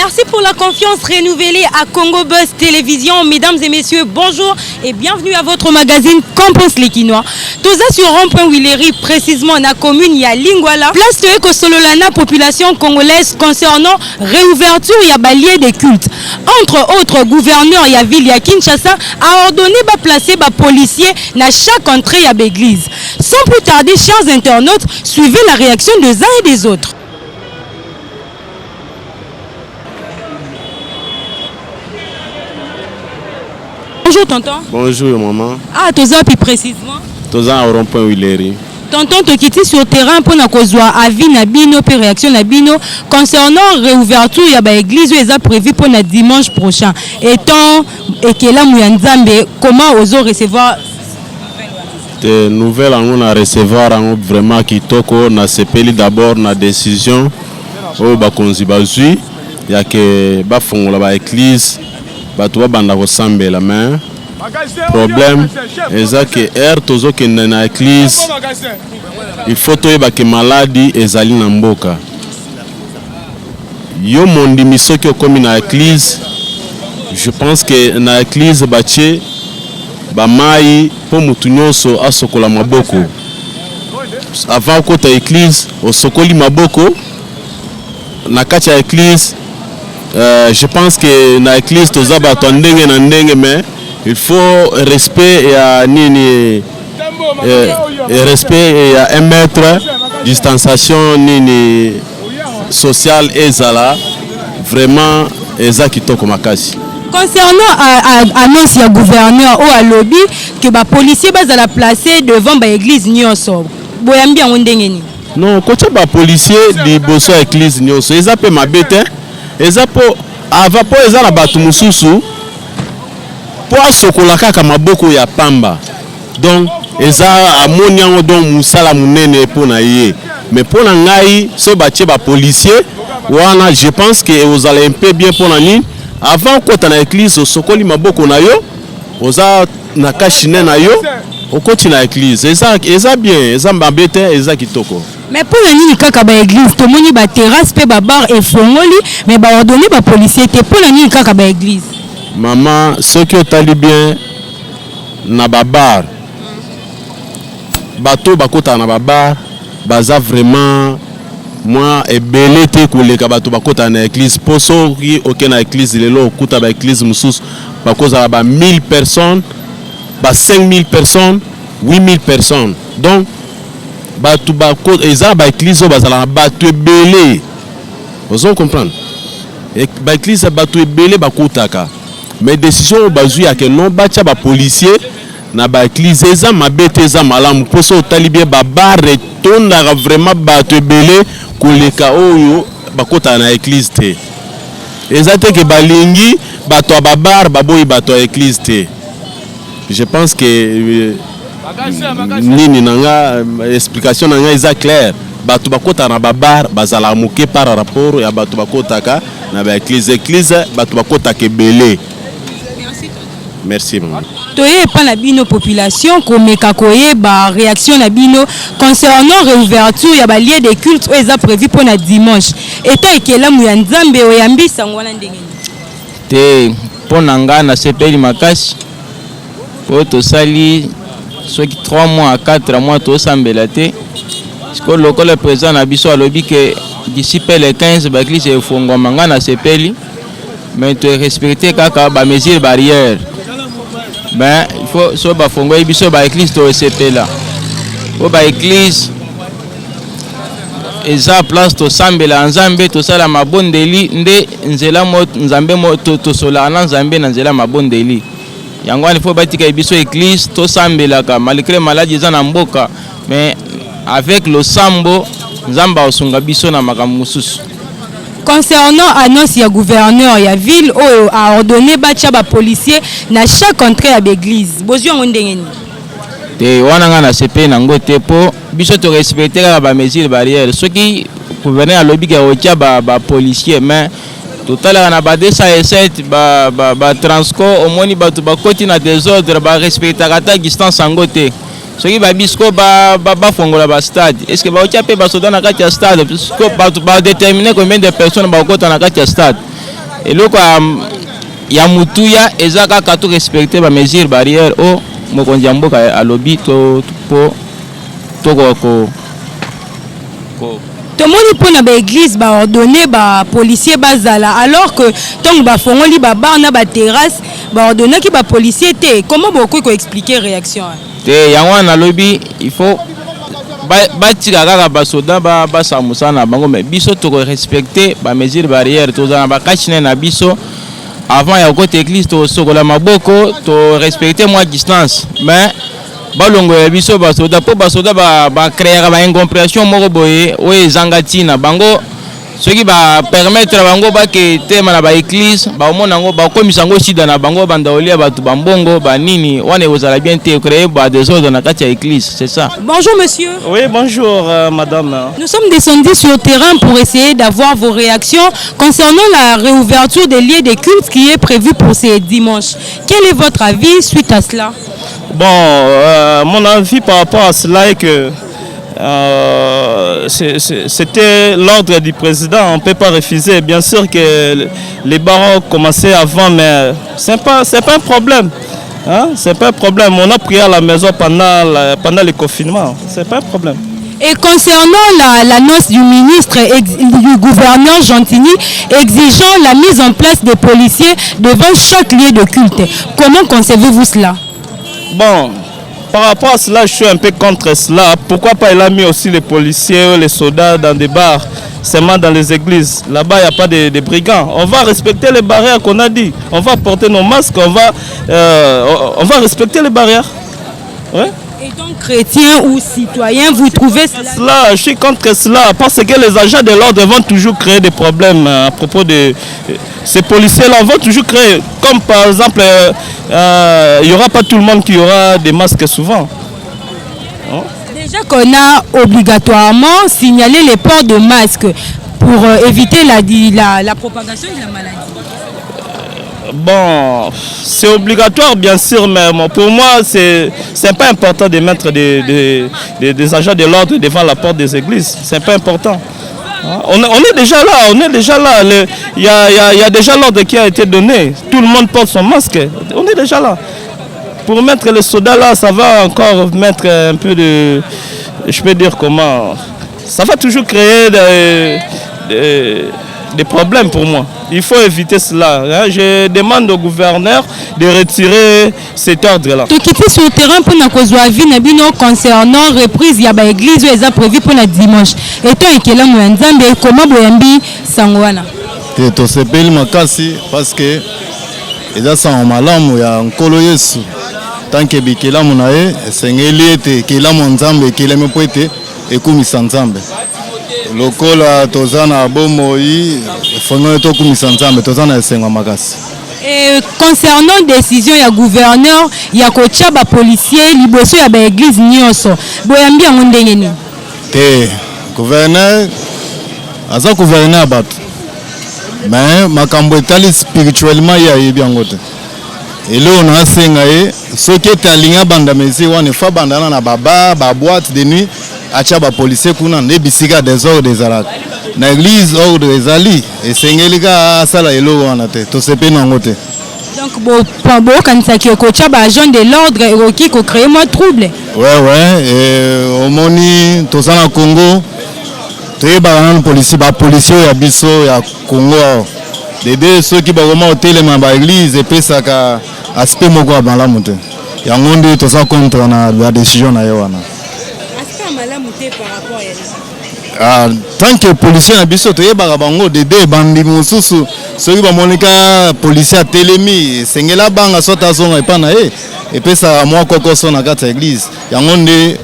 Merci pour la confiance renouvelée à Congo Buzz Télévision. Mesdames et messieurs, bonjour et bienvenue à votre magazine Campus Lekinois. Tous sur rond-point Willery, précisément dans la commune, il y a Lingwala. Place de Ekosololana, population congolaise concernant réouverture, il y a balier des cultes. Entre autres, gouverneur, il y a ville, il y a Kinshasa, a ordonné de placer des policiers dans chaque entrée à l'église. Sans plus tarder, chers internautes, suivez la réaction des uns et des autres. Bonjour tonton. Bonjour maman. Ah, Toza plus précisément. Toza au rond-point Willery. Tonton, tu quittes sur le terrain pour nous avis Nabino, puis réaction Nabino concernant réouverture il y a l'église où est prévu pour le dimanche prochain. Étant et que là Mouyanzambe, comment osons recevoir des nouvelles on a recevoir vraiment qui toko na sepeli d'abord na décision au bakonzi bazui ya que ba fongola ba église bato ba banda ko sambela main. Problème est que er tozo ke na église il faut toyeba ke maladie ezali na mboka yo mondi misoki okomi na église. Je pense que na église batie ba mai po mutu nyonso asokola maboko avant kota église osokoli maboko na kati ya église. Je pense que na église toza bato ndenge na ndenge mais il faut respect et nini respect et 1 mètre distanciation nini sociale ezala vraiment eza kitoko makasi. Concernant annonce ya gouverneur ou à lobby que ba policier bazala placé devant ba église nyonso boyambi yango ndenge ni non kocha ba policier liboso ya église nyonso eza pe mabete eza po ava po eza na bato mususu po asokola kaka maboko ya pamba donc eza amoni yango donc musala munene po na ye mais po na ngai so batie ba policier wana je pense que vous allez un peu bien pour la nuit avant kota na église osokoli maboko na yo oza na kashine na yo okoti na église eza bien eza mbabete eza kitoko. Mais pour la nuit kaka ba église to moni ba terrasse pe ba bar et fongoli mais ba ordonner ba policier te pour la nuit kaka ba église. Maman, ce qui est bien, na babar, bateau bakota na babar, baza vraiment moi et belé te koleka bateau bakota na église. Poso qui aucun na église lelo okuta ba église musus bakoza ba 1000 personnes, ba 5000 personnes, 8000 personnes. Donc bateau bakota eza ba église bazala bateau belé. Vous comprenez? Et ba église bateau belé bakotaka. Mais décision bazui à que non bacha ba policier na ba église eza mabete eza malamu poso talibie ba bar retonda vraiment bato belé koleka oyo bakota na église te eza te ke balingi bato ba bar baboyi bato a église te. Je pense que nini nanga explication nanga eza clair bato bakota na ba bar bazala moke par rapport ya bato bakota ka na ba église bato bakota ke belé. Merci maman. Toye pas na bino population komeka koye ba réaction na bino concernant réouverture ya ba lieu de culte eza prévu pour na dimanche. Eto ekela Mouyanzambe oyambisa ngwana ndenge te pona nga na sepeli makasi po to sali soki 3 mois à 4 mois to sambela te siko lokola président na biso alobi que d'ici le 15 ba église efongwa manga na sepeli mais to respecter kaka ba mesures barrières. Ben il faut so ba fongo biso ba église to sepela o ba église eza place to sambela nzambe to sala mabondeli nde nzela mo nzambe mo to sola na nzambe na nzela mabondeli yango il faut batika biso église to sambela ka malgré maladie eza na mboka mais avec le sambo nzamba osunga biso na makambo mususu. Concernant annonce ya gouverneur ya ville a ordonné bacha ba policier na chaque entrée à l'église. Bozio ngondengeni. Te wana nga na CP na ngote po biso to respecter ba mesures barrières. Soki gouverneur alobi ka otia ba policier mais total na ba 207 ba transco au moni ba to ba koti na désordre ba respecter kata distance ngote. Soki ba bisko ba fongola ba stade. Est-ce que ba otia pe ba soda na kati ya stade? Parce que ba déterminer combien de personnes ba okota na kati ya stade. eloko ya mutuya eza kaka to respecter ba mesures barrières o mokonzi mboka alobi to ko tomoni mpona baéglise baordonne bapolicier bazala alors que ntango bafongoli babar na baterrasse baordonnaki bapolicier te. Comment bokoki koexpliquer réaction te yango wana nalobi il faut batika kaka basoda basala mosala na bango mais biso tokorespecte bamesure barrière tozala na bakachine na biso avant ya kokota église tosokola maboko torespecte mwa distance mais balongola biso basoda mpo basoda bacréera baincompréhension moko boye oyo ezanga ntina bango soki bapermettre bango bake tema na baeglise baomona yango bakomisa yango sida na bango banda olia bato bambongo banini wana ekozala bien te créer badésordre na kati ya église, c'est ça. Bonjour monsieur. Oui, bonjour madame. Nous sommes descendus sur le terrain pour essayer d'avoir vos réactions concernant la réouverture des lieux de culte qui est prévue pour ces dimanches. Quel est votre avis suite à cela? Bon, mon avis par rapport à cela est que c'était l'ordre du président, on ne peut pas refuser. Bien sûr que les bars ont commencé avant, mais ce n'est pas un problème. Hein? Ce n'est pas un problème. On a prié à la maison pendant le confinement. Ce n'est pas un problème. Et concernant l'annonce du ministre et du gouverneur Gentilly exigeant la mise en place des policiers devant chaque lieu de culte, comment concevez-vous cela? Bon, par rapport à cela, je suis un peu contre cela. Pourquoi pas il a mis aussi les policiers, les soldats dans des bars, seulement dans les églises. Là-bas, il n'y a pas de brigands. On va respecter les barrières qu'on a dit. On va porter nos masques, on va respecter les barrières. Ouais. Et donc, chrétiens ou citoyens, vous trouvez cela? Je suis contre cela parce que les agents de l'ordre vont toujours créer des problèmes à propos de ces policiers-là. Vont toujours créer, comme par exemple, il n'y aura pas tout le monde qui aura des masques souvent. Hein? Déjà qu'on a obligatoirement signalé les ports de masques pour éviter la propagation de la maladie. Bon, c'est obligatoire bien sûr, mais pour moi, c'est pas important de mettre des agents de l'ordre devant la porte des églises. C'est pas important. On est déjà là, il y a déjà l'ordre qui a été donné. Tout le monde porte son masque. On est déjà là. Pour mettre les soldats là, ça va encore mettre un peu de... Je peux dire comment... Ça va toujours créer des problèmes pour moi. Il faut éviter cela. Hein. Je demande au gouverneur de retirer cet ordre-là. Tu quittes sur le terrain pour nous avis concernant reprise ya ba église où est prévu pour le dimanche. Et toi ekela mo nzambe comment boyambi sangwana. Te to sepeli makasi parce que eza sango malamu ya nkolo Yesu. Tant que bikela na ye sengeli ete kela mo nzambe kela me poete ekumisa nzambe. Lokola tozana bomoi fongo tokumisa nzambe tozana esenga makasi. Et concernant décision ya gouverneur ya kotia ba policier liboso ya ba église nyonso boyambi yango ndenge ni te gouverneur aza gouverneur bato mais makambo etali spirituellement ya yebi yango te elo na senga ye soki etalinga banda mezi wana fa bandana na baba ba boîte de nuit acha ba policier kuna nde bisika désordre ezalaka na église ordre ezali esengeli ka sala elo wana te to sepe nango te. Donc bo kanisaki kocha ba agent de l'ordre eroki ko créer moins trouble. Ouais et omoni tozana Congo toyeba na policier ba policier ya biso ya Congo dede soki ba koma hotelema ba église epesaka aspect moko ya malamu te yango nde toza contre na la décision na yo wana. Tant que policier na biso toyebaka bango dede bandi mosusu soki bamonika policier atelemi sengela banga sota zonga epa na ye epesa mwa kokoso na kati ya église yango nde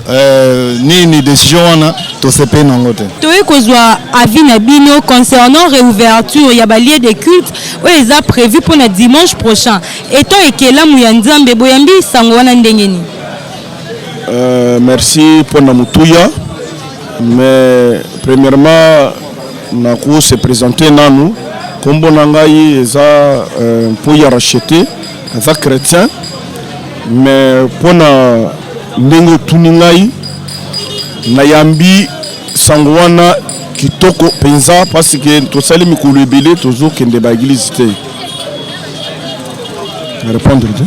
nini décision wana tosepe nango te. Toye kozwa avis na bino concernant réouverture ya ba lieu de culte oyo eza prévu pour le dimanche prochain eto ekelamu ya nzambe boyambi sango wana ndenge ni. Merci pour na mutuya. Mais premièrement, nous se présenter nous comme bonangai eza pour y racheter eza chrétien mais pour na ndenge tuningai na yambi sangwana kitoko penza parce que tosali mikolo ebele tozokende baeglise te. Répondre de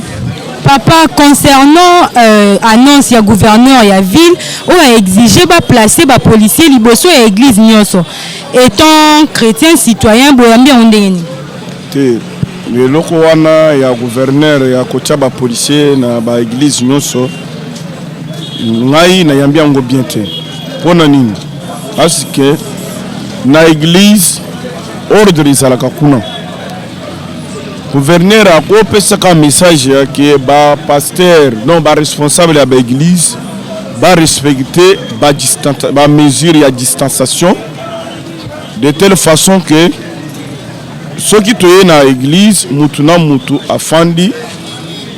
Papa, concernant annonce ya gouverneur ya ville où a exigé ba placer ba policier liboso ya église nyonso. Étant chrétien citoyen boyambi ondengeni. te leloko wana ya gouverneur ya kotia ba policier na ba église nyonso ngai na yambi yango bien te. Pona nini? Parce que na église ordre izalaka kuna. Gouverneur a kopesaka message que ba pasteur non ba responsable ya ba église ba respecter ba mesure ya distanciation de telle façon que ceux qui toye na église mutu na mutu afandi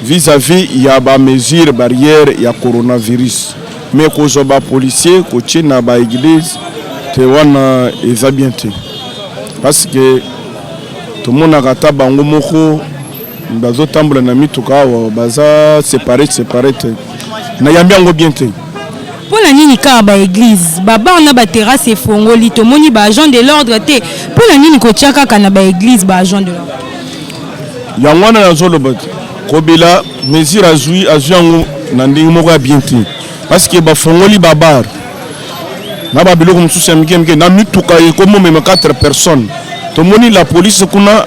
vis-à-vis ya ba mesure barrière ya coronavirus mais kozo ba policier ko na ba église te wana eza bien te parce que tout le monde a gâté bango moko bazo tambola na mituka wa baza séparé na yambi yango bien te. Pour la nini ka ba église baba on a ba terrasse efongoli to moni ba agent de l'ordre te pour la nini ko tiaka kana ba église ba agent de l'ordre yango na zolo bat ko bila mesure azui yango na ndingi moko ya bien te parce que ba fongoli babar na ba biloko mususu mike na mituka ko momema 4 personnes. To moni la police kuna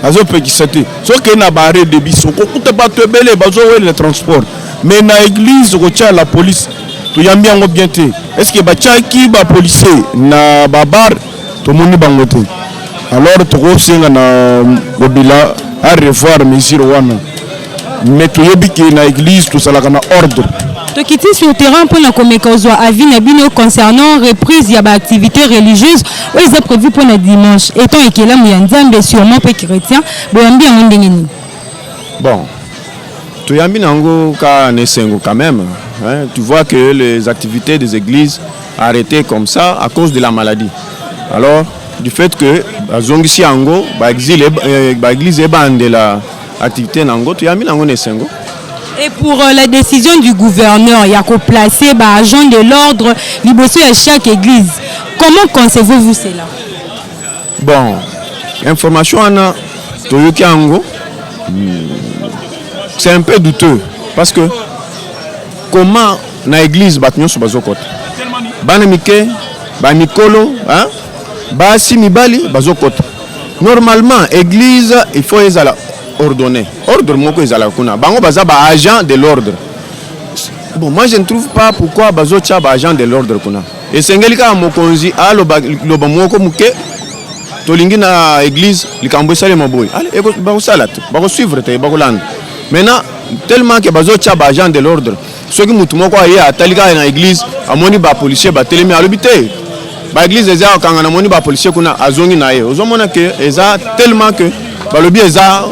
azo pekisa te soki na barre de biso ko kuta bato ebele bazo le transport mais na église ko tia la police to yambi yango bien te est-ce que ba tia ki ba policier na babar to moni bango te alors to ko singa na bobila à revoir mesure wana mais to yebi ki na église to salaka na ordre. Tokiti sur terrain pour la komekozwa avis na bino concernant reprise ya ba activités religieuses où ils ont prévu pour le dimanche étant ekela mu ya nzambe sûrement pe chrétien boyambi yango ndengeni. Bon tu yambi nango ka nesengo quand même hein? Tu vois que les activités des églises arrêtées comme ça à cause de la maladie. Alors du fait que bazongisi yango ba église ebande la activité nango tu yambi nango nesengo. Et pour la décision du gouverneur, il y a qu'à placer bah, agent de l'ordre liboso à chaque église. Comment concevez-vous cela? Bon, information ana toyoki ango, c'est un peu douteux parce que comment na église batnyo so bazokota. Bana mike, ba mikolo, hein? Ba si mibali bazokota. Normalement église il faut ezala ordonné. Ordre moko ezala kuna. Bango baza ba agent de l'ordre. Bon, moi je ne trouve pas pourquoi bazo tia ba agent de l'ordre kuna. Et sengelika mokonzi alo ba moko muke tolingi na église likambo sale maboy. Allez, ba salat, ba suivre te ba kolanda. Maintenant, tellement que bazo tia ba agent de l'ordre. Ceux qui mutu moko aye atalika na église amoni ba policier ba telemi alobité. Ba église eza kanga na moni ba policier kuna azongi na ye. Ozomona que eza tellement que ba lobi eza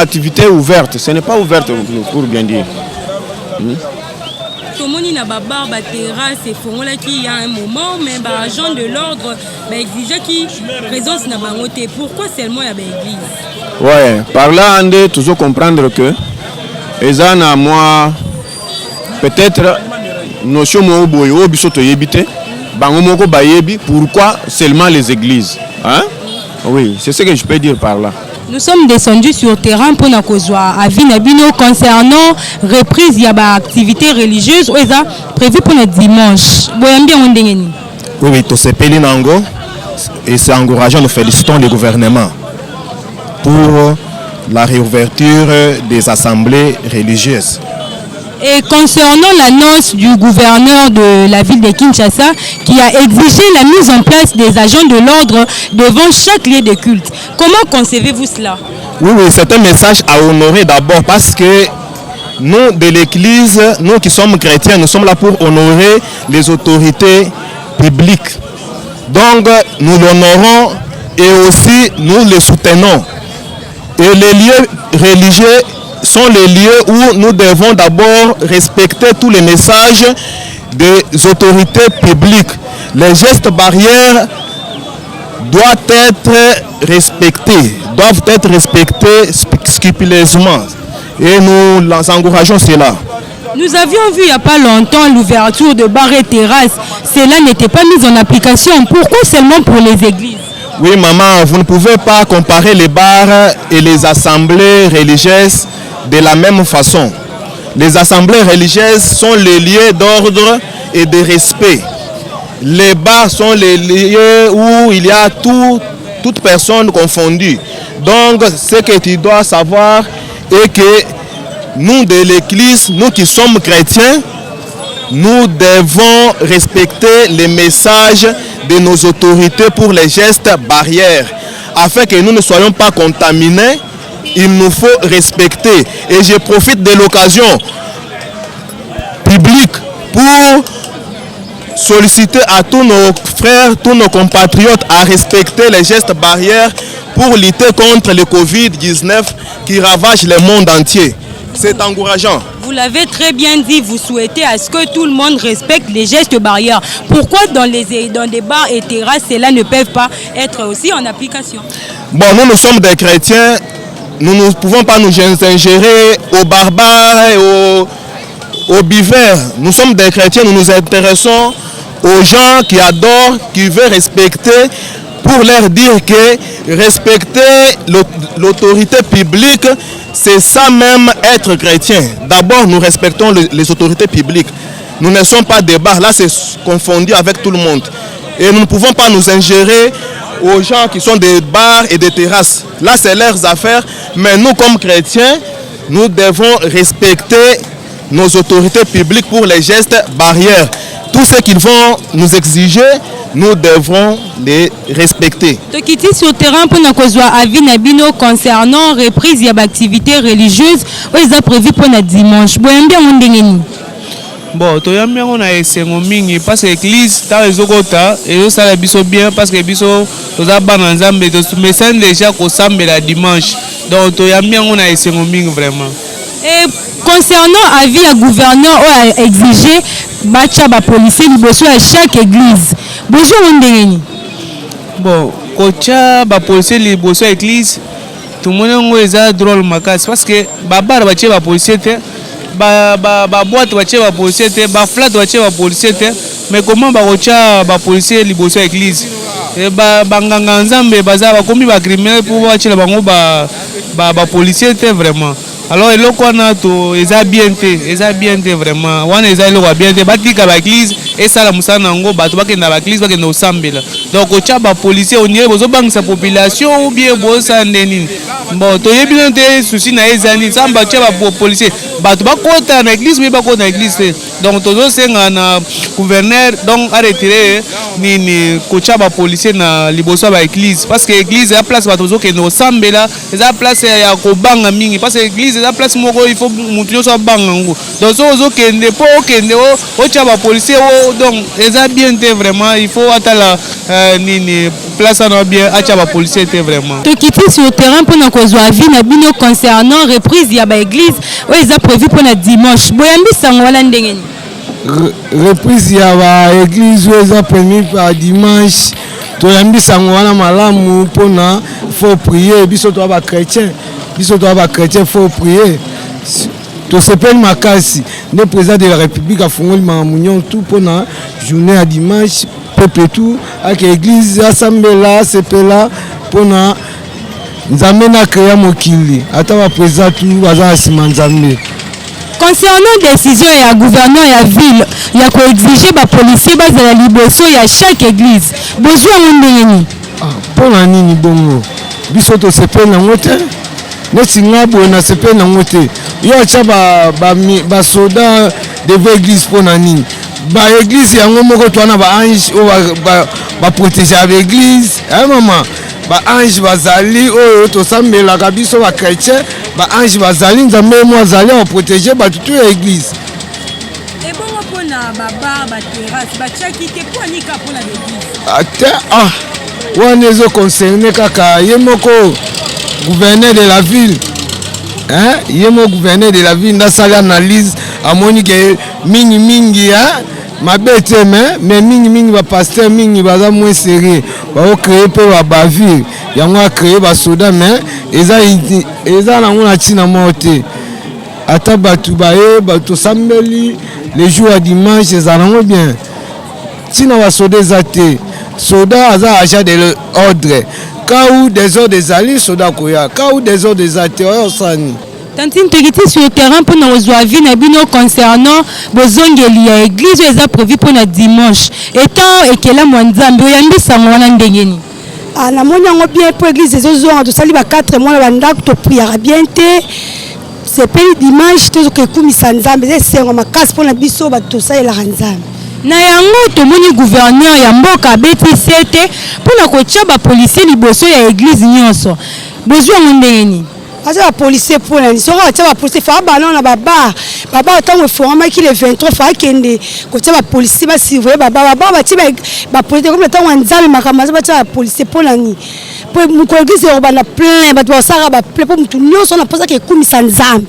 activité ouverte, ce n'est pas ouverte pour bien dire. Tomoni na babar ba terrasse et fongola qui y a un moment mais ba agent de l'ordre ba exigeait qui présence na bangote. Pourquoi seulement ya ba église? Ouais, par là on doit toujours comprendre que ezana moi peut-être notion mo boyo bisoto yebité bango moko ba yebi pourquoi seulement les églises, hein? Oui, c'est ce que je peux dire par là. Nous sommes descendus sur terrain pour nous kozwa avis na bino concernant reprise ya ba activité religieuse ou eza prévu pour le dimanche. Boyambi ondengeni. Oui, to sepeli nango et c'est encourageant, nous félicitons le gouvernement pour la réouverture des assemblées religieuses. Et concernant l'annonce du gouverneur de la ville de Kinshasa qui a exigé la mise en place des agents de l'ordre devant chaque lieu de culte, comment concevez-vous cela? Oui, c'est un message à honorer d'abord parce que nous de l'Église, nous qui sommes chrétiens, nous sommes là pour honorer les autorités publiques. Donc nous l'honorons et aussi nous les soutenons. Et les lieux religieux sont les lieux où nous devons d'abord respecter tous les messages des autorités publiques. Les gestes barrières doivent être respectés scrupuleusement. Et nous encourageons cela. Nous avions vu il n'y a pas longtemps l'ouverture de bars et terrasses. Cela n'était pas mis en application. Pourquoi seulement pour les églises? Oui, maman, vous ne pouvez pas comparer les bars et les assemblées religieuses de la même façon. Les assemblées religieuses sont les lieux d'ordre et de respect. Les bars sont les lieux où il y a toute personne confondue. Donc, ce que tu dois savoir est que nous de l'Église, nous qui sommes chrétiens, nous devons respecter les messages de nos autorités pour les gestes barrières. Afin que nous ne soyons pas contaminés, il nous faut respecter. Et je profite de l'occasion publique pour solliciter à tous nos frères, tous nos compatriotes à respecter les gestes barrières pour lutter contre le Covid-19 qui ravage le monde entier. C'est encourageant. Vous l'avez très bien dit, vous souhaitez à ce que tout le monde respecte les gestes barrières. Pourquoi dans des bars et terrasses, cela ne peut pas être aussi en application? Bon, nous sommes des chrétiens, nous ne pouvons pas nous ingérer aux barbares et aux buveurs. Nous sommes des chrétiens, nous nous intéressons aux gens qui adorent, qui veulent respecter, pour leur dire que respecter l'autorité publique, c'est ça même être chrétien. D'abord, nous respectons les autorités publiques. Nous ne sommes pas des bars. Là, c'est confondu avec tout le monde. Et nous ne pouvons pas nous ingérer aux gens qui sont des bars et des terrasses. Là, c'est leurs affaires. Mais nous, comme chrétiens, nous devons respecter nos autorités publiques pour les gestes barrières. Tout ce qu'ils vont nous exiger, nous devrons les respecter. Tokiti sur le terrain pour nous avis nabino concernant reprise de l'activité religieuse, ils ont prévu pour le dimanche. Bon, tu as bien on a essayé mingi parce que l'église ta ezokota et ça la biso bien parce que biso toza bana nzambe to message déjà ko sambela dimanche. Donc tu as bien on a essayé mingi vraiment. Et concernant avis à gouverneur a exigé bacha ba policier liboso à chaque église. Bonjour ndengeni. Bon, kocha ba policier liboso à église tout le monde eza drôle makasi parce que babar bache ba policier te ba boîte bache ba policier te ba flat bache ba policier te mais comment ba kocha ba policier liboso à église et ba nganga nzambe baza ba komi ba criminel pour bache la bango ba policier te vraiment. Alors il a to eza bien te vraiment wana eza eloko bien te batika ba église et ça la musana ngo bato bakenda ba église bakenda osambela donc ocha ba policier onié bozo bangisa population ou bien boza ndeni bon to yebi te souci na ezani samba cha ba policier bato bakota na église mais bakota na église te donc tozo senga na gouverneur donc a retirer ni kocha ba policier na liboso ba église parce que église la place bato zokenda osambela eza place ya kobanga mingi parce que église la place moko il faut mutu so banga ngo donc so kende po kende o cha ba policier donc eza bien te vraiment il faut atala ni place na bien acha ba policier te vraiment to quitter sur le terrain pour nous kozwa avis na bino concernant reprise ya ba église o eza prévu pour na dimanche boyambi sango wala ndengeni reprise ya ba église o eza prévu par dimanche toyambi sango wana malamu pona faut prier biso to ba chrétien biso to ba chrétien faut prier to sepel makasi le président de la République a fongoli mamunyon tout pona journée à dimanche peuple tout avec église assemblée sepela pona nzambe na créa mokili ata ba président tout baza sima nzambe. Concernant décision ya gouverneur ya ville ya ko exiger ba policier bazala liboso ya chaque église besoin ndengeni pona nini bongo biso to sepel na ngote neti ngabo na sepel na ngote yo cha ba soda de église pona nini ba église yango moko to na ba ange o ba protéger avec église maman ba ange bazali oyo to sambela kabiso ba chrétien ba ange bazali nzambe mo azali o protéger ba toute église et bon pona ba bar ba terrasse ba chaki te poni ka pona l'église wana ezo concerné kaka ye moko gouverneur de la ville yemo gouverneur de la ville ndasali analyse amoni ke mingi mabete mais mingi ba pasteur mingi baza moins sérieux ba créer pe ba bavire yango a créer ba soda mais eza nango na china mote ata bato baye bato sambeli les jours à dimanche ezalango bien ntina basoda eza te soda aza agent de l'ordre ka ou désordre ezali soda koya ka ou désordre eza te oyo osani Tantine Tegiti sur le terrain pour nous avis na bino concernant bozongeli ya église eza prévu pour na dimanche étant ekela mwanzambe oyambisa mwana ndengeni na moni yango bien pour église ezozonga tosali ba 4 mois na bandako to priera bien te c'est peli dimanche tozokekumisa nzambe esengo makasi mpona biso bato tosalelaka nzambe na yango tomoni gouverneur ya mboka abetisi ete mpona kotia bapolisier liboso ya église nyonso bozwi yango ndengeni aza bapolisier mpona ni soko batia bapolisier faa bana na babar ntango eforamaki le 23 faa kende kotia bapolisier basurveille babar batie bapolisier comme ntango ya nzambe makambo aza batia bapolisier mpona ni po moko église ekobanda plein bato basalaka baplein mpo motu nyonso na mposaka ekumisa nzambe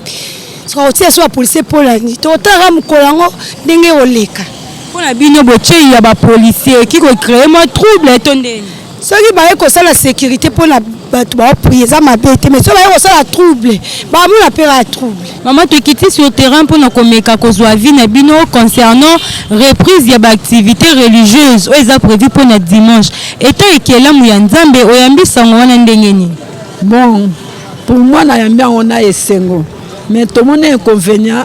soka kotia so bapolisier mpona ni tokotaka mokolo yango ndenge ekoleka mpona bino botyei ya bapolisier eki kocrée mwa trouble to ndeni soki baye kosala sécurité mpona bato baoprie eza mabe te mais soki baye kosala trouble bamona mpera ya trouble mama tokiti sur terrain mpona komeka kozwa avis na bino concernant reprise ya baactivité religieuse oyo eza prévu mpona dimanche etant ekelamu ya nzambe oyambisango wana ndenge nini bon pour moi nayambi yango na esengo mais tomoni inconvénient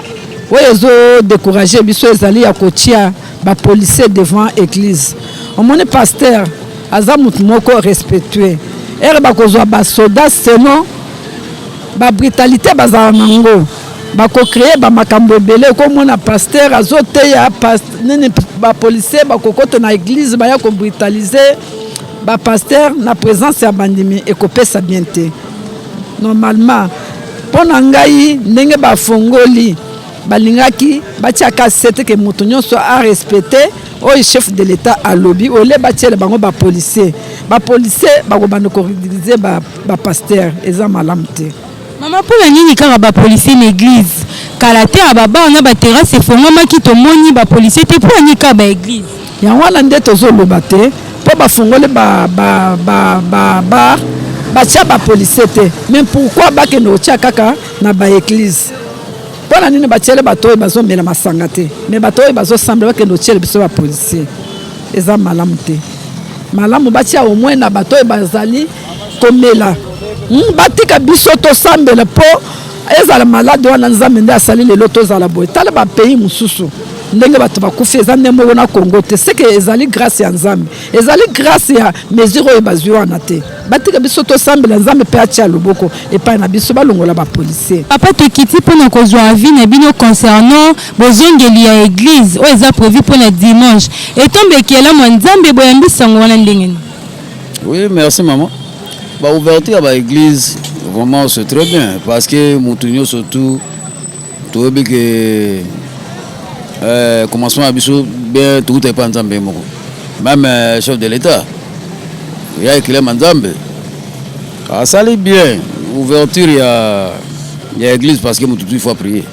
oyo ezodécourage biso ezali ya kotia bapolisier devant église omoni pasteur aza mutu moko respectueux ere bakozwa basoda seno babrutalité bazala nango bakocreye bamakambo ebele okomona pasteur azoteya nini bapolisier bakokota na église baya kobrutalize bapasteur na présence ya bandimi ekopesa bien te normalement mpo na ngai ndenge bafongoli balingaki batiaka sete ke moto nyonso arespecte oyo chef de l'état alobi ole batiele bango bapolisier bakobanda koutilize bapaster eza malamu te mama mpona nini kaka bapolisier na église kala te ya babar na baterase efongwamaki tomoni bapolisier te mpona nini kaka baéglise yango wana nde tozoloba te mpo bafongoli babar batia bapolisier te mais pourquoi bakende kotia kaka na baéglise mpona nini batiele bato oyo bazomela masanga te mais bato oyo bazosambela bakende otiele biso bapolisier eza malamu te malamu batia au moins na bato oyo bazali komela batika biso tosambela mpo ezala malade wana nzambe nde asali lelo tozala boye tala bapays mosusu ndenge bato bakufi eza nde moko na Congo te seke ezali grâce ya nzambe ezali grâce ya mesure oyo bazwi wana te batika biso tosambela nzambe mpe atia loboko epai na biso balongola bapolisier papa tokiti mpona kozwa avis na bino concernant bozongeli ya église oyo eza prévu mpona dimanche etombe ekelamu ya nzambe boyambisango wana ndenge nini oui merci maman ouverture ya baéglise vraiment c'est très bien parce que motu nyonso surtout toyebi ke commencement ya biso bien tokuta epa nzambe moko même chef de l'état ya ekilema nzambe asali bien ouverture ya église parce que motu il faut prier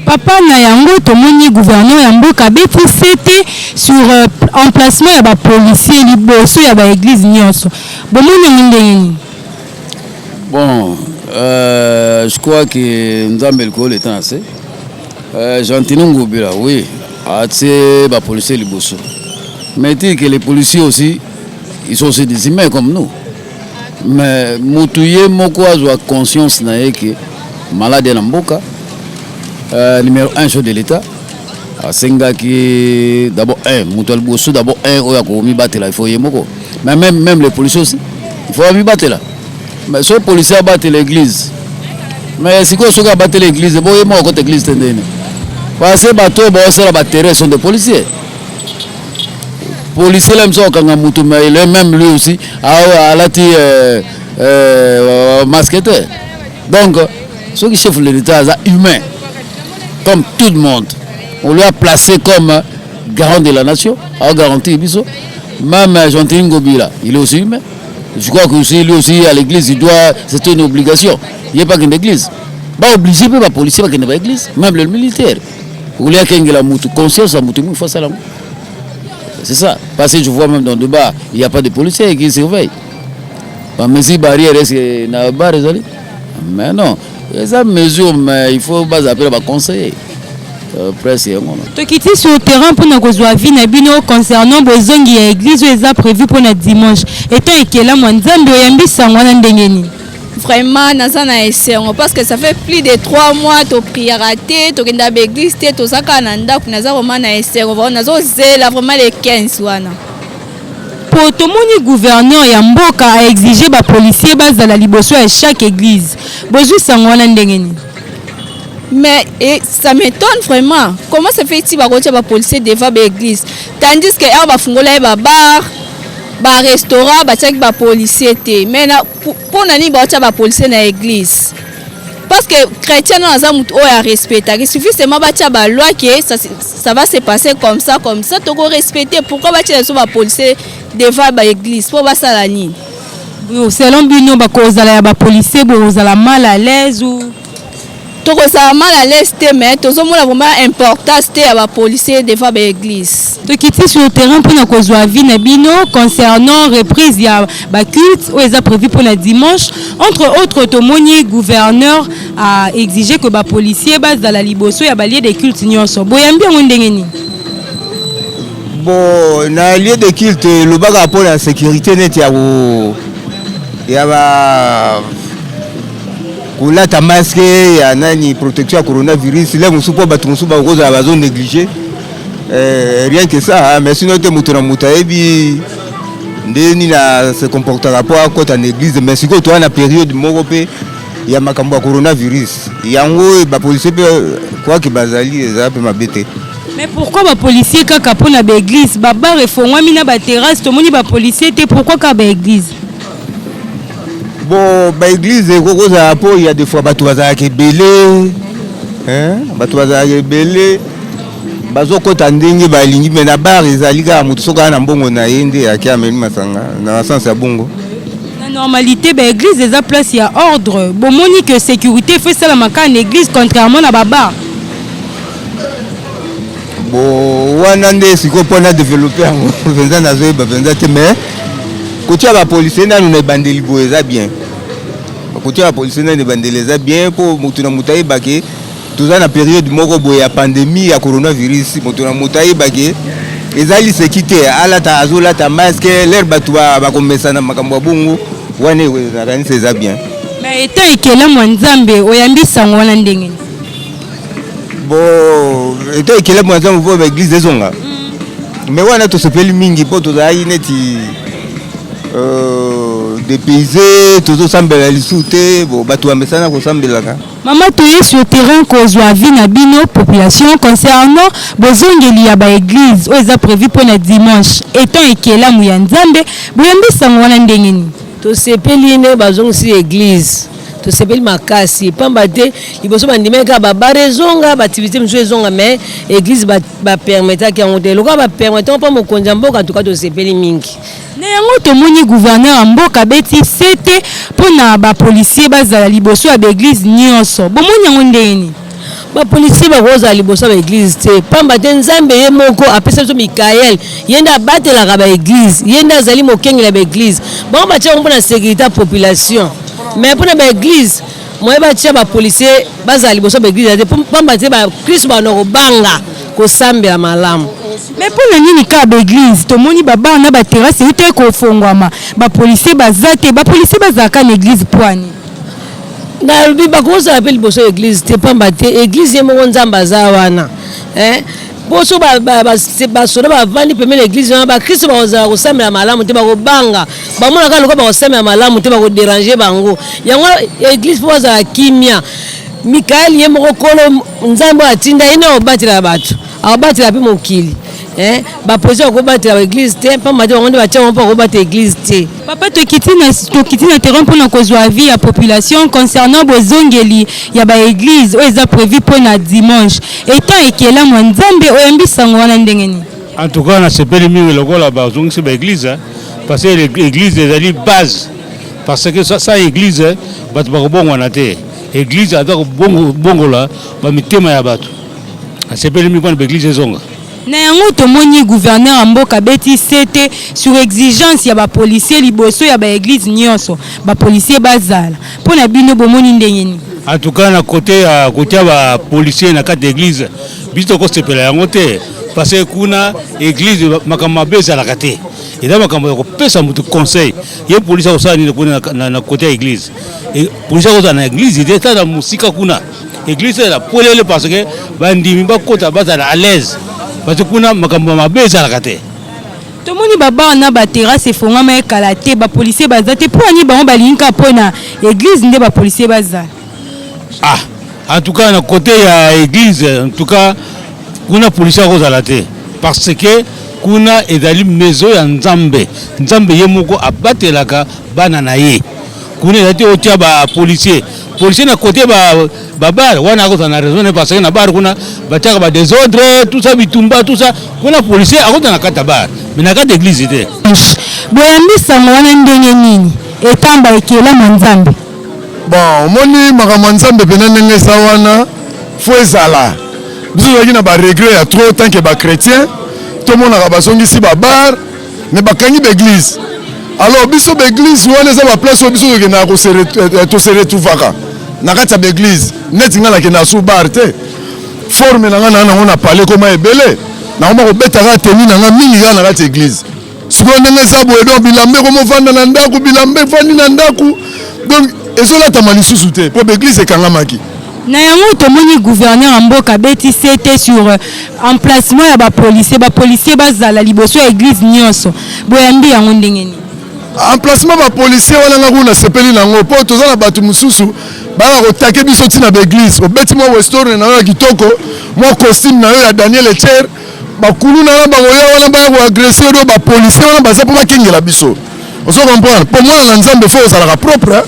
papa na yango tomoni gouverneur ya mboka abetisi ete sur emplacement ya bapolisier liboso ya baéglise nyonso bomoni yango ndenge nini bon je crois que nzambe likolo etant assez Gentino Ngobila, oui, c'est les policiers liboso. Mais dire que les policiers aussi, ils sont aussi des humains comme nous. Mais Moutouye Moko a conscience que malade en Mboka, numéro 1 chef de l'État, Senga qui d'abord Moutouye Liboso, d'abord on a commis battre là, il faut y Moko. Mais même les policiers aussi, il faut y battre là. Mais ce policier a battu l'église. Mais si on a battu l'église, bon, il y a encore l'église tendue. Parce que les bateaux sont des policiers. Les policiers, même lui aussi, a masqué. Donc, ceux qui chefs de l'État sont humains, comme tout le monde. On lui a placé comme garant de la nation, à garantir. Même Gentino Ngobila, il est aussi humain. Je crois que lui aussi, à l'église, c'est une obligation. Il n'y a pas qu'une église. Pas obligé, pas policier, pas qu'une église. Même le militaire. Vous voulez qu'il y ait la conscience, il faut ça. C'est ça. Parce que je vois même dans le débat, il n'y a pas de policiers qui surveillent. Mais si barrière, est-ce qu'il y a barrière? Mais non. eza mesure mais il faut bazapela baconseiller presque yango. Tokiti sur le terrain pour na kozwa vie na bino concernant bozongi ya église eza prévu pour na dimanche étant ekela mwanzambe oyambisa ngwana ndengeni. Vraiment naza na esengo parce que ça fait plus de 3 mois to prière raté to kenda ba église te to saka na ndako naza vraiment na esengo vraiment nazo zela vraiment les 15 wana. Pour tout le gouverneur ya mboka a exigé ba policier bazala liboso à chaque église. Bozui sangwana ndengeni. Mais ça m'étonne vraiment. Comment ça fait si bakotia ba policier devant ba église tandis que a ba fungola ba bar, ba restaurant, ba tchek ba policier te. Mais pour nani bakotia ba policier na église. Parce que chrétien na za mutu oya respecter. Il suffit seulement batia ba loi que ça va se passer comme ça to go respecter. Pourquoi batia so ba policier devant ba église pour ba sala nini? Selon bino ba kozala ya ba policier bozala mal à l'aise ou toko ça mal à l'aise mais tozo mona vraiment importance à la policier devant l'église. To quitter sur le terrain pour na kozwa vie na bino concernant reprise ya ba culte ou est prévu pour le dimanche entre autres tomoni gouverneur a exigé que ba policier base dans la liboso ya ba lieu de culte nyonso. Boyambi ngondengeni. Bon na lieu de culte le baga pour la sécurité net ya ba kulata masque ya nani protection ya coronavirus là musupo batu musuba koza bazo négliger rien que ça mais sinon te mutuna mutaebi ndeni na se comporter rapport à côté en église mais siko to na période moko pe ya makambo ya coronavirus yango ba policier quoi que bazali eza pe mabete. Mais pourquoi ba policier kaka pona ba église ba bar efongwa mina ba terrasse to moni ba policier te pourquoi ka ba église? Bon, bah église, il y a des fois bateau bazaki belé, hein, bateau bazaki belé, bazo kota ndenge balingi mais na bar ezalika mutu soka na mbongo na yende akiameli masanga na sens ya bongo. La normalité ba église eza place ya ordre, bomoni que sécurité fait ça la maka en église contrairement à ba bar. Bon, wana nde siko pona développer en venza na zo ba venza te mais côté la police na nous bandeli boeza bien. Côté la police na nous bandeleza bien pour mutuna mutai bake tout ça na période moko boye ya pandémie ya coronavirus mutuna mutai bake ezali sécurité ala ta azola ta masque l'air batwa ba komesa na makambo bongo wane na kanisa za bien. Mais étant ekela mwanzambe oyambisa ngwana ndenge. Bon, étant ekela mwanzambe vo ba église ezonga. Mais wana to sepeli mingi po to za ineti dépaysé toujours sambela lisute bo batu amesana ko sambelaka. Maman toye sur le terrain kozwa vie na bino population concernant bozongeli ya ba église o eza prévu pour le dimanche étant ekela mu ya nzambe boyambisa ngwana ndengeni. To sepeli ne bazongisi église to sepeli makasi pamba te liboso bandimeka babarezonga bativité mso ezonga mais église ba permettre ki yango loka ba permettre pas mokonza mboka en tout cas to sepeli mingi. Na yango tomoni gouverneur mboka beti sete pona ba policier bazala liboso ya église nyonso bomoni yango ndeni ba policier bakoza liboso ya église te pamba te nzambe ye moko apesa biso Mikael yenda batela ba église yenda zali mokengela ba église bango batia mpona sécurité population mais pona ba église moye batia ba policier bazala liboso ya église te pamba te ba Christ ba no banga ko sambela malamu. Mais pour le nini ka l'église to moni baba na ba terrasse ite ko fongwama ba policier bazate ba policier bazaka na église poani na lubi ba ko sa appel boso église te pamba te église mo nzamba za wana boso ba soda ba vandi pemele église na ba Christ ba za ko samela malamu te ba ko banga ba mona ka lokaba ko samela malamu te ba ko déranger bango yango église po za kimia Mikael ye moko kolo nzambo atinda ina obatira batu abatira pe mokili ba position ko batira église te pa mate on ba tia on pa ko batira église te. Papa to kitina terrain pour na kozwa vie ya population concernant bozongeli ya ba église o eza prévu pour na dimanche étant ekela mwanzambe oyambisa ngwana ndengeni. En tout cas na sepeli mingi lokola ba zongisi ba église parce que l'église est la base parce que ça église batu ba bongo na te église adako bongo la ba mitema ya batu sepeli mingi kwa église zonga. Na yango tomoni gouverneur mboka beti sete sur exigence ya ba policier liboso ya ba église nyonso ba policier bazala pona bino bomoni ndengeni. En tout cas, na côté ba policier na kati église, biso ko sepela yango te parce que kuna église makamba beza la kate. Et là makamba ko pesa mutu conseil. Ye police ko sa ni na côté église. Et police ko na église ide ta na musika kuna. Église la polele parce que bandimi ba kota baza à l'aise. Parce que kuna makamba mabeza la kate. Tomoni baba na ba terrasse fonga ma kalate ba policier baza te pour ani bango balinka pona église nde ba policier baza. Ah, en tout cas, dans le côté de l'église, en tout cas, on a police à Rosalate. Parce que, on a une maison en Nzambe. Nzambe yemoko a battu la bananaye. On a été au tia policier. Policier na côté babar, on a raison parce que na bar on a battu ba désordre, tout ça bitumba, tout ça. On a policier à côté na katabar. Mais na kata église était. Boyambi sangwana ndenge nini? Etamba ekela Nzambe. Bon, moni makamanzambe pena ndenge sawana faut ezala. Biso na ba regret ya trop tant que ba chrétien, tout le monde a basongi si ba bar, mais ba kangi l'église. Alors biso l'église wana za ba place biso ke na ko se retrouvaka. Na kati ya l'église, net ngala ke na sous bar te. Forme na ngana na ona parler comment ebele. Na ngoma ko betaka teni na mingi na kati ya église. Siko ndenge za bo edo bilambe ko mo vanda na ndaku bilambe fandi na ndaku. Donc ezola tamali susute pour l'église ekangamaki. Na yango tomoni gouverneur mboka beti c'était sur emplacement ya ba policier bazala liboso ya église nyonso. Boyambi yango ndenge ni. Emplacement ba policier wana ngakuna sepeli nango po tozala batu mususu ba ko take biso tina ba église. Ko beti mo restaurant na yo kitoko, mo costume na yo ya Daniel Echer, ba kulu na ba ngoya wana ba ko agresser do ba policier wana baza pour bakingela biso. Oso comprendre. Pour moi na Nzambe faut osala propre.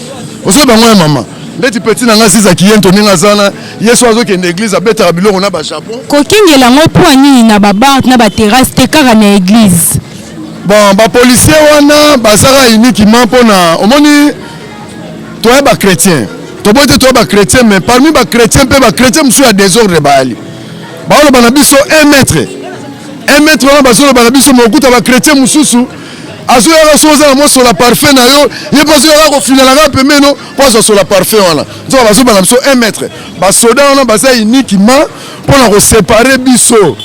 Oso bango ya mama. Ndeti petit nanga sisa kiyento ninga sana. Yesu azo kende église abeta biloko na ba chapeau. Kokingela ngo poani na baba na ba terrasse te kaka na église. Bon, ba policier wana basara uniquement pona omoni toi ba chrétien. To bote toi ba chrétien mais parmi ba chrétien pe ba chrétien musu ya désordre baali. Ba lo bana biso 1 mètre. 1 mètre wana basolo bana biso mokuta ba chrétien mususu. Azo ya soza mo sur la parfait na yo ye paso ya ko finala nga pemeno paso sur la parfait wana zo bazo bana biso 1 mètre ba soda wana basa uniquement pour la séparer biso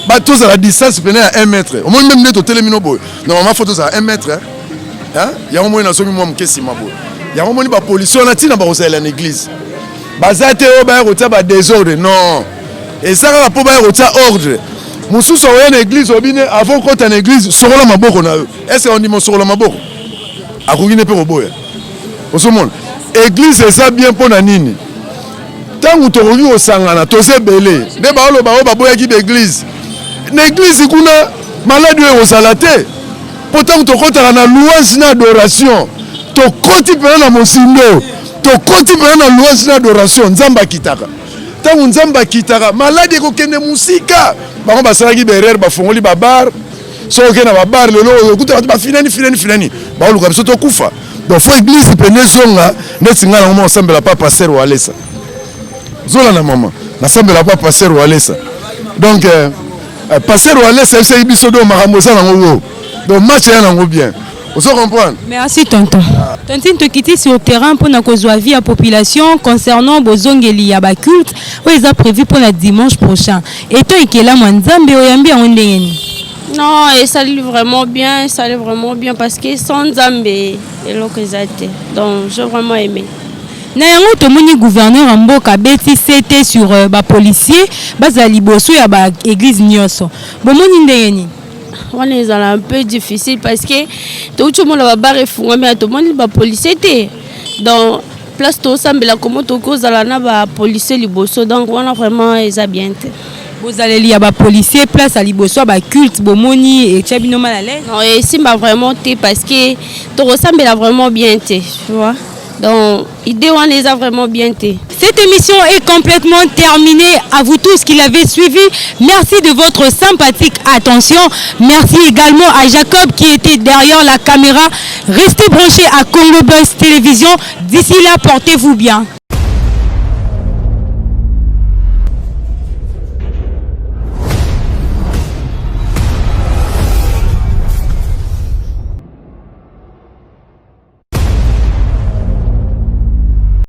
ba tous à la distance pene à 1 mètre au moins même neto telemino boy normalement photos à 1 mètre hein ya au moins na somi mo mkesi mabo ya au moins ba police wana tina ba osala na église bazate o ba ko ba désordre non et ça va pour ba ko ordre. Mususu oye na église obine avant qu'on en église sorola maboko na yo. Est-ce qu'on dit mon sorola maboko? Akugine pe roboya. Osomon. Église ça bien pour na nini. Tangu to rovi osangana to se belé. De ba olo ba o ba boya ki d'église. Na église kuna malade yo osalate. Pourtant to kota na louange na adoration. To koti pe na mosindo. To koti pe na louange na adoration nzamba kitaka. Tangu nzamba kitaka malade ko kende musika. Bango basalaki berere bafongoli babar soki na babar lelo okuta bato bafinani baoluka biso tokufa donc fo église pene zonga neti nga nango osambela pa paster walesa zola na mama nasambela pa paster walesa donc paster walesa ese biso do makambo eza nango donc match ya nango bien. Vous comprenez? Merci tonton. Tonton te quitter sur le terrain pour notre vie à population concernant Bozongeli ya ba culte où ils ont prévu pour le dimanche prochain. Et toi Ikela Nzambe oyambi en ndengeni. Non, et ça allait vraiment bien, parce que sans Nzambe et l'occasion. Donc j'ai vraiment aimé. Na yango tomoni gouverneur mboka beti c'était sur ba policier bazali boso ya ba église nyonso. Bomoni ndengeni. On est un peu difficile parce que tout le monde va barrer fou mais tout le monde va policier donc place tout ça mais la comment tout cause la na va policier liboso donc on a vraiment ils bien vous allez lire ba policier place à liboso ba culte bomoni et tchabino mal à l'aise non et si m'a vraiment parce que tout ressemble là vraiment bien tu vois. Donc, idée on les a vraiment bien été. Cette émission est complètement terminée. À vous tous qui l'avez suivi, merci de votre sympathique attention. Merci également à Jacob qui était derrière la caméra. Restez branchés à Congo Buzz Télévision. D'ici là, portez-vous bien.